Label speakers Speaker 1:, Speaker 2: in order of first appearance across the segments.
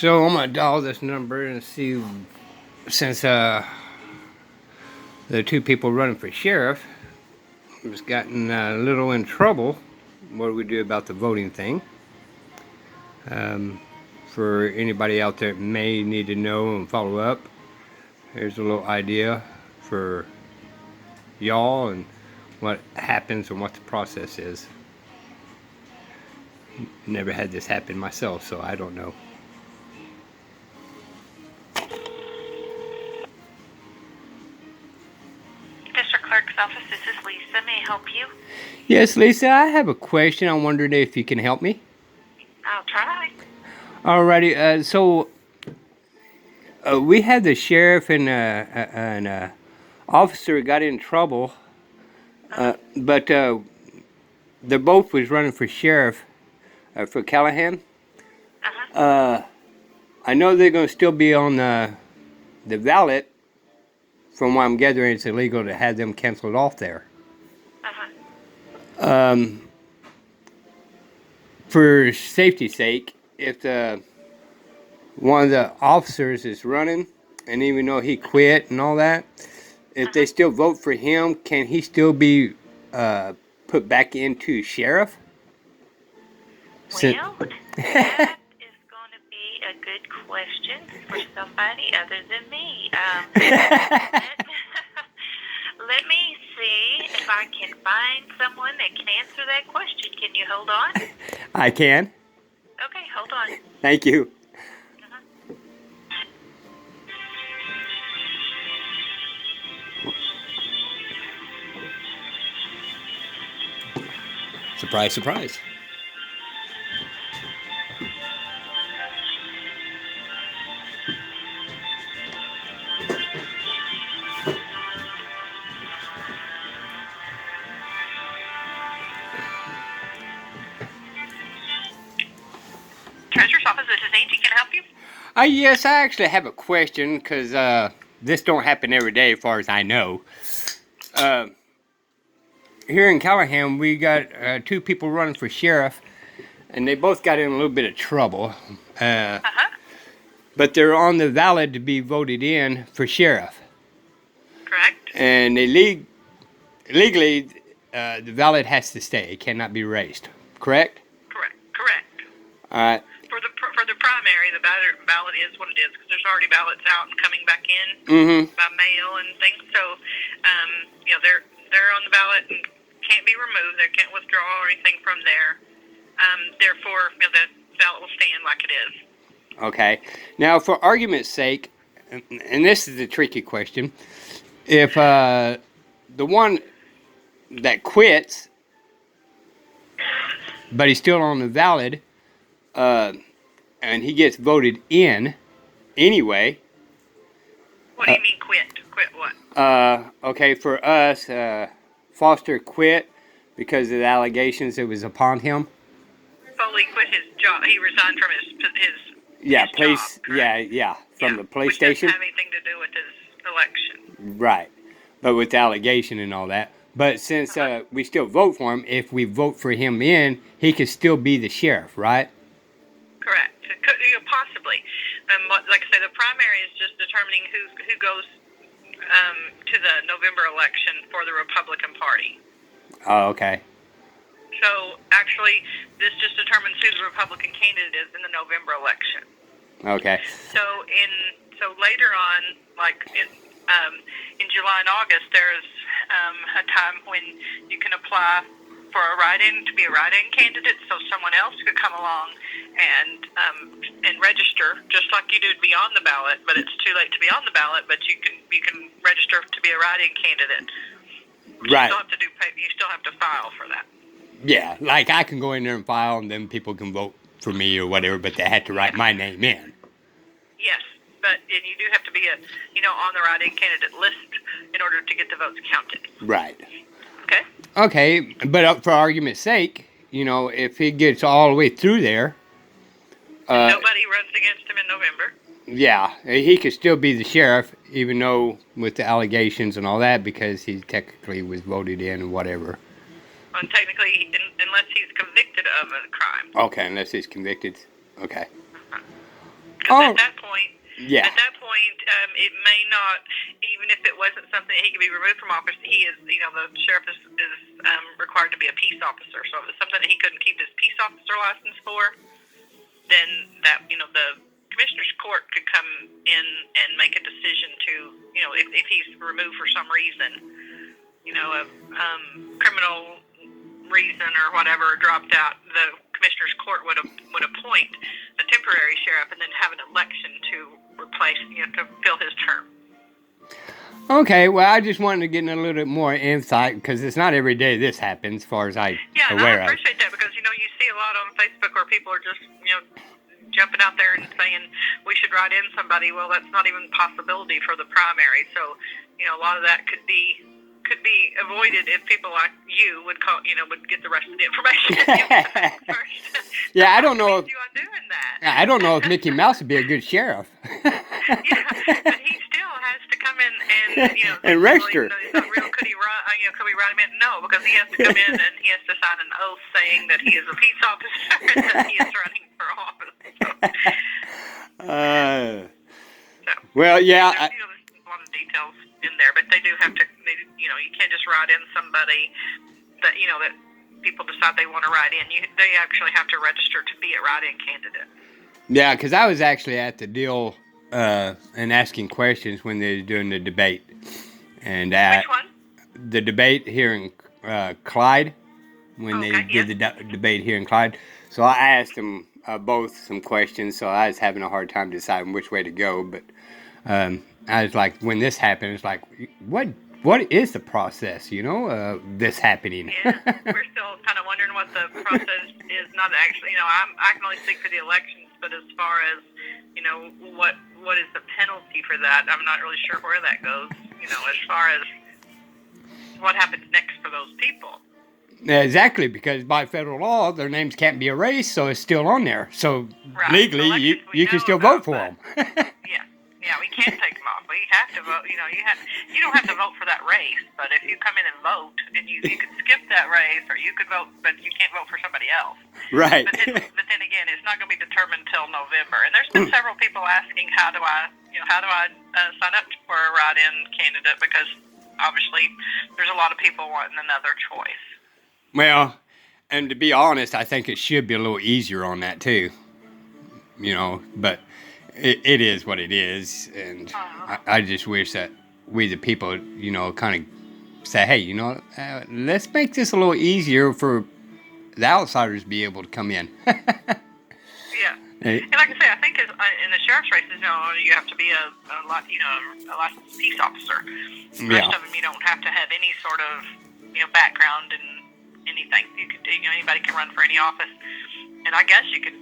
Speaker 1: So I'm gonna dial this number and see, since the two people running for sheriff has gotten a little in trouble, what do we do about the voting thing? For anybody out there that may need to know and follow up, here's a little idea for y'all and what happens and what the process is. Never had this happen myself, so I don't know.
Speaker 2: District Clerk's office, this is Lisa. May I help you?
Speaker 1: Yes, Lisa, I have a question. I wondered if you can help me.
Speaker 2: I'll try.
Speaker 1: Alrighty, so we had the sheriff and an officer got in trouble, but they both was running for sheriff for Callahan. I know they're going to still be on the ballot. From what I'm gathering, it's illegal to have them canceled off there. For safety's sake, if one of the officers is running, and even though he quit and all that, if they still vote for him, can he still be put back into sheriff?
Speaker 2: Well, that is going to be a good question for somebody other than me. Let me see if I can find someone that can answer that question. Can you hold on?
Speaker 1: I can.
Speaker 2: Okay, hold on.
Speaker 1: Thank you. Surprise, surprise.
Speaker 2: Treasurer's office, this is Angie. Can I help you?
Speaker 1: Yes, I actually have a question because this don't happen every day, as far as I know. Here in Callahan, we got two people running for sheriff, and they both got in a little bit of trouble. But they're on the ballot to be voted in for sheriff.
Speaker 2: Correct.
Speaker 1: And legally, the ballot has to stay. It cannot be raised. Correct?
Speaker 2: Correct.
Speaker 1: All right.
Speaker 2: For the primary, the ballot is what it is because there's already ballots out and coming back in by mail and things. So, they're on the ballot and can't be removed. They can't withdraw or anything from there. Therefore, the ballot will stand like it is.
Speaker 1: Okay. Now, for argument's sake, and this is the tricky question, if the one that quits, but he's still on the ballot, and he gets voted in anyway.
Speaker 2: What do you mean quit? Quit what?
Speaker 1: Okay, for us, Foster quit because of the allegations that was upon him.
Speaker 2: Foley quit his job. He resigned from his
Speaker 1: police.
Speaker 2: Job,
Speaker 1: From the police
Speaker 2: which
Speaker 1: station.
Speaker 2: Doesn't have anything to do with his election.
Speaker 1: Right, but with the allegation and all that. But since we still vote for him, if we vote for him in, he could still be the sheriff, right?
Speaker 2: Correct. It could, possibly. Like I say, the primary is just determining who goes to the November election for the Republican Party.
Speaker 1: Oh, okay.
Speaker 2: So actually, this just determines who the Republican candidate is in the November election.
Speaker 1: Okay.
Speaker 2: So later on, like in July and August, there's a time when you can apply for a write-in to be a write-in candidate, so someone else could come along and register just like you do to be on the ballot. But it's too late to be on the ballot. But you can register to be a write-in candidate.
Speaker 1: Right.
Speaker 2: You still have to file for that.
Speaker 1: Yeah, like I can go in there and file, and then people can vote for me or whatever, but they had to write my name in.
Speaker 2: Yes, but you do have to be on the write-in candidate list in order to get the votes counted.
Speaker 1: Right.
Speaker 2: Okay.
Speaker 1: Okay, but for argument's sake, if he gets all the way through there,
Speaker 2: nobody runs against him in November.
Speaker 1: Yeah, he could still be the sheriff, even though with the allegations and all that, because he technically was voted in and whatever.
Speaker 2: Well, technically, unless he's convicted of a crime.
Speaker 1: Okay, unless he's convicted. Okay.
Speaker 2: Because Because at that point,
Speaker 1: Yeah.
Speaker 2: it may not, even if it wasn't something that he could be removed from office, he is, the sheriff is required to be a peace officer. So if it's something that he couldn't keep his peace officer license for, then that, the commissioner's court could come in and make a decision to, if he's removed for some reason, a criminal reason or whatever, dropped out, the commissioner's court would appoint a temporary sheriff and then have an election to replace, to fill his term.
Speaker 1: Okay, well, I just wanted to get a little bit more insight because it's not every day this happens, as far as I'm aware
Speaker 2: I appreciate that because, you see a lot on Facebook where people are just, jumping out there and saying we should write in somebody. Well, that's not even a possibility for the primary. So, a lot of that could be avoided if people like you would call, would get the rest of the information.
Speaker 1: Yeah, I don't know.
Speaker 2: You on doing that?
Speaker 1: I don't know if Mickey Mouse would be a good sheriff.
Speaker 2: Yeah, but he still has to come in and
Speaker 1: and register.
Speaker 2: He's not real. Could he run? Could we write him in? No, because he has to come in and he has to sign an oath saying that he is a peace officer and that he is running for office.
Speaker 1: Well, yeah.
Speaker 2: There's a lot of details in there, but they do have to. You can't just write in somebody that that people decide they want to write in. They actually have to register to be a write-in candidate.
Speaker 1: Yeah, because I was actually at the deal and asking questions when they were doing the debate, and
Speaker 2: which one?
Speaker 1: The debate here in Clyde, when they did the debate here in Clyde. So I asked them both some questions. So I was having a hard time deciding which way to go, but I was like, when this happened, it's like, what is the process, this happening?
Speaker 2: Yeah, we're still kind of wondering what the process is. Not actually, I can only speak for the elections, but as far as, what is the penalty for that, I'm not really sure where that goes, as far as what happens next for those people.
Speaker 1: Exactly, because by federal law, their names can't be erased, so it's still on there. So legally, you can still vote for them.
Speaker 2: Yeah, we can't take them off. We have to vote. You don't have to vote for that race, but if you come in and vote, and you could skip that race, or you could vote, but you can't vote for somebody else.
Speaker 1: Right.
Speaker 2: But then again, it's not going to be determined till November. And there's been several people asking, how do I sign up for a write-in candidate? Because obviously, there's a lot of people wanting another choice.
Speaker 1: Well, and to be honest, I think it should be a little easier on that too. But it is what it is, and I just wish that we, the people, kind of say, hey, let's make this a little easier for the outsiders to be able to come in.
Speaker 2: Yeah. And like I say, I think in the sheriff's races, you have to be a licensed peace officer. The rest of them, you don't have to have any sort of background in anything. You could, anybody can run for any office, and I guess you could.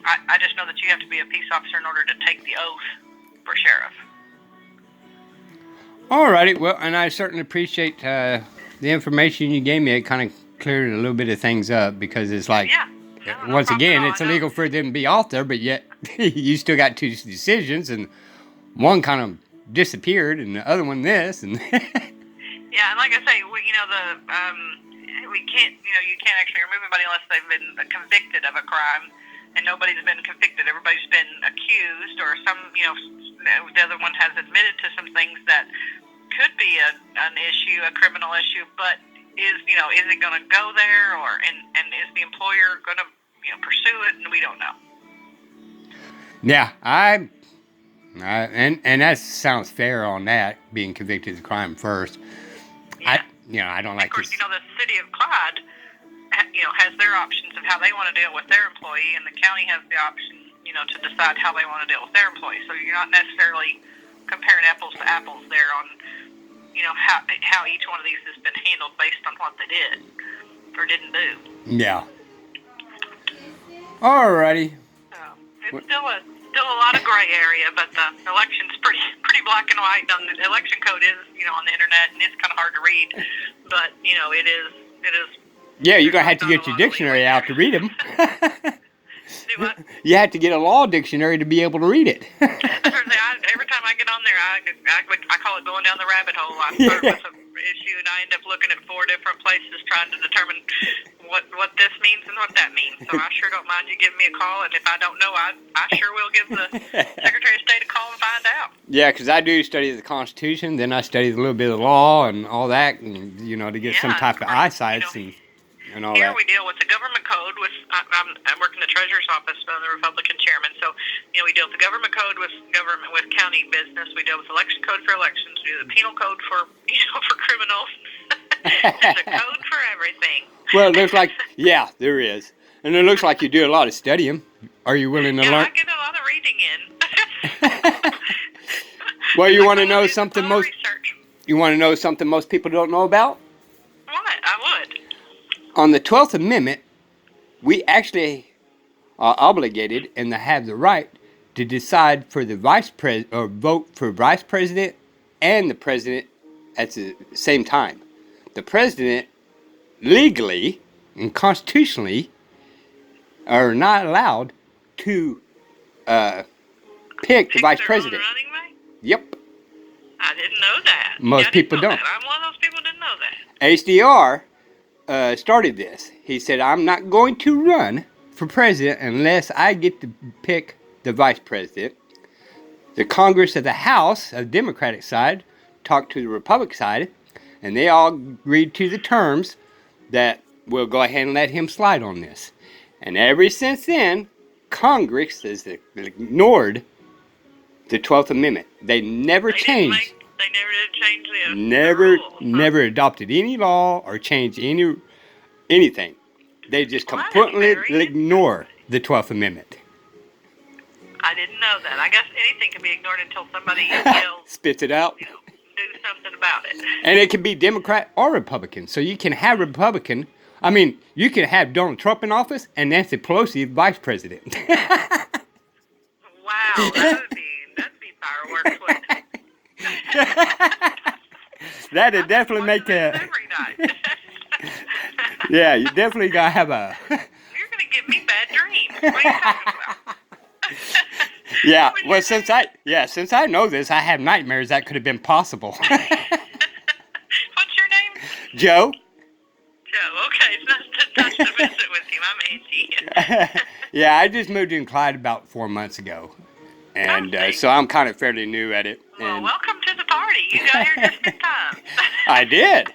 Speaker 2: I just know that you have to be a peace officer in order to take the oath for sheriff.
Speaker 1: Alrighty, well, and I certainly appreciate the information you gave me. It kind of cleared a little bit of things up because it's like, once again, it's illegal for them to be out there, but yet you still got two decisions, and one kind of disappeared, and the other one this, and
Speaker 2: yeah, and like I say, we can't, you can't actually remove anybody unless they've been convicted of a crime. And nobody's been convicted. Everybody's been accused, or some, the other one has admitted to some things that could be an issue, a criminal issue. But is it going to go there, and is the employer going to pursue it? And we don't know.
Speaker 1: Yeah, and that sounds fair on that, being convicted of the crime first.
Speaker 2: Yeah.
Speaker 1: I don't like.
Speaker 2: Of course, the city of Clyde, has their options of how they want to deal with their employee, and the county has the option, to decide how they want to deal with their employee. So you're not necessarily comparing apples to apples there on, how each one of these has been handled based on what they did or didn't do.
Speaker 1: Yeah. Alrighty.
Speaker 2: So it's still a lot of gray area, but the election's pretty black and white. The election code is, on the internet, and it's kind of hard to read, but it is.
Speaker 1: Yeah, you're going to have to get your dictionary out to read them.
Speaker 2: Do what?
Speaker 1: You have to get a law dictionary to be able to read it.
Speaker 2: Every time I get on there, I call it going down the rabbit hole. I start with an issue, and I end up looking at 4 different places trying to determine what this means and what that means. So I sure don't mind you giving me a call, and if I don't know, I sure will give the Secretary of State a call and find out.
Speaker 1: Yeah, because I do study the Constitution, then I study a little bit of law and all that, and, you know, to get some type of eyesight and all
Speaker 2: here
Speaker 1: that.
Speaker 2: we deal with the government code. I work in the Treasurer's office, so I'm the Republican chairman. So, we deal with the government code with county business. We deal with election code for elections. We do the penal code for for criminals. There's a code for everything.
Speaker 1: Well, it looks like, yeah, there is. And it looks like you do a lot of studying. Are you willing to learn?
Speaker 2: I get a lot of reading in.
Speaker 1: Well, you want to know something
Speaker 2: research.
Speaker 1: You want to know something most people don't know about?
Speaker 2: What? I would.
Speaker 1: On the 12th Amendment, we actually are obligated and have the right to decide for the or vote for vice president and the president at the same time. The president legally and constitutionally are not allowed to pick the vice president.
Speaker 2: Running mate?
Speaker 1: Yep.
Speaker 2: I didn't know that.
Speaker 1: Most people don't.
Speaker 2: I'm one of those people who didn't know that.
Speaker 1: HDR started this. He said, I'm not going to run for president unless I get to pick the vice president. The Congress of the House, of the Democratic side, talked to the Republican side, and they all agreed to the terms that we'll go ahead and let him slide on this. And ever since then, Congress has ignored the 12th Amendment. They never changed.
Speaker 2: They never did change the
Speaker 1: Never adopted any law or changed anything. They just completely ignore the 12th Amendment.
Speaker 2: I didn't know that. I guess anything can be ignored until somebody
Speaker 1: spits it out.
Speaker 2: Do something about it.
Speaker 1: And it can be Democrat or Republican. So you can have Republican. I mean, you can have Donald Trump in office and Nancy Pelosi vice president.
Speaker 2: Wow, that'd be fireworks, wouldn't it?
Speaker 1: That'd definitely make a.
Speaker 2: Every night.
Speaker 1: Yeah, you definitely gotta have a.
Speaker 2: You're gonna give me bad dreams. What are you talking about?
Speaker 1: Yeah, well, since I know this, I have nightmares that could have been possible.
Speaker 2: What's your name?
Speaker 1: Joe.
Speaker 2: Joe. Okay, it's nice to visit with you. I'm Angie.
Speaker 1: Yeah, I just moved in Clyde about 4 months ago, and so I'm kind of fairly new at it.
Speaker 2: Well, welcome to the party. You got here just in time.
Speaker 1: I did.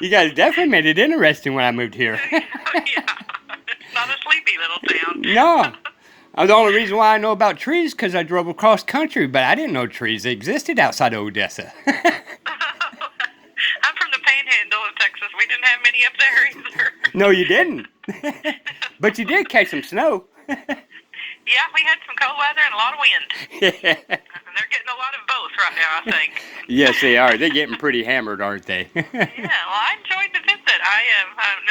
Speaker 1: You guys definitely made it interesting when I moved here.
Speaker 2: Yeah, it's not a sleepy little town.
Speaker 1: No. The only reason why I know about trees because I drove across country, but I didn't know trees existed outside of Odessa.
Speaker 2: I'm from the Panhandle of Texas. We didn't have many up there either.
Speaker 1: No, you didn't. But you did catch some snow.
Speaker 2: Yeah, we had some cold weather and a lot of wind. And they're getting a lot of both right now, I think.
Speaker 1: Yes, they are. They're getting pretty hammered, aren't they?
Speaker 2: Yeah, well, I enjoyed the visit.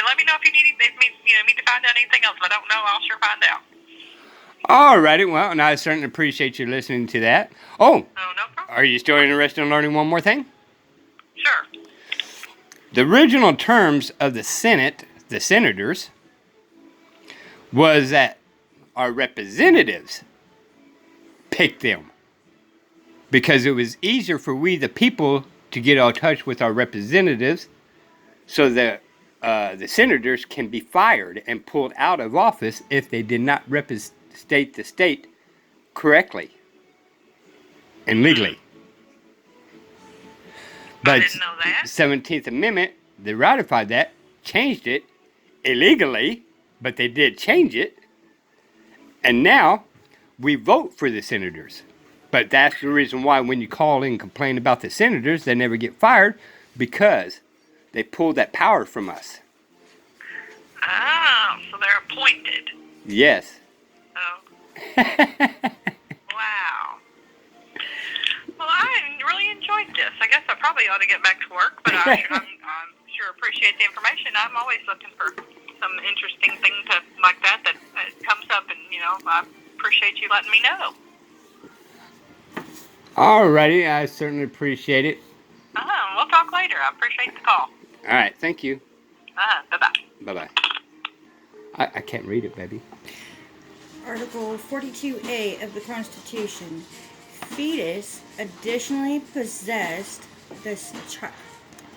Speaker 2: Let me know if you need me to find out anything else. If I don't know, I'll sure find out.
Speaker 1: All righty. Well, and I certainly appreciate you listening to that. Oh,
Speaker 2: no problem.
Speaker 1: Are you still interested in learning one more thing?
Speaker 2: Sure.
Speaker 1: The original terms of the Senate, the senators, was that our representatives picked them because it was easier for we, the people, to get in touch with our representatives so that the senators can be fired and pulled out of office if they did not represent the state correctly and legally. But
Speaker 2: I didn't know that.
Speaker 1: 17th Amendment, they ratified that, changed it illegally, but they did change it. And now we vote for the senators. But that's the reason why when you call in and complain about the senators, they never get fired because they pulled that power from us.
Speaker 2: Oh, so they're appointed.
Speaker 1: Yes.
Speaker 2: Oh. Wow. Well, I really enjoyed this. I guess I probably ought to get back to work, but I'm sure appreciate the information. I'm always looking for some interesting thing like that comes up, and I appreciate you letting me know.
Speaker 1: Alrighty, I certainly appreciate it.
Speaker 2: We'll talk later. I appreciate the call.
Speaker 1: All right, thank you.
Speaker 2: Bye-bye.
Speaker 1: Bye-bye. I can't read it, baby.
Speaker 3: Article 42A of the Constitution. Fetus additionally possessed the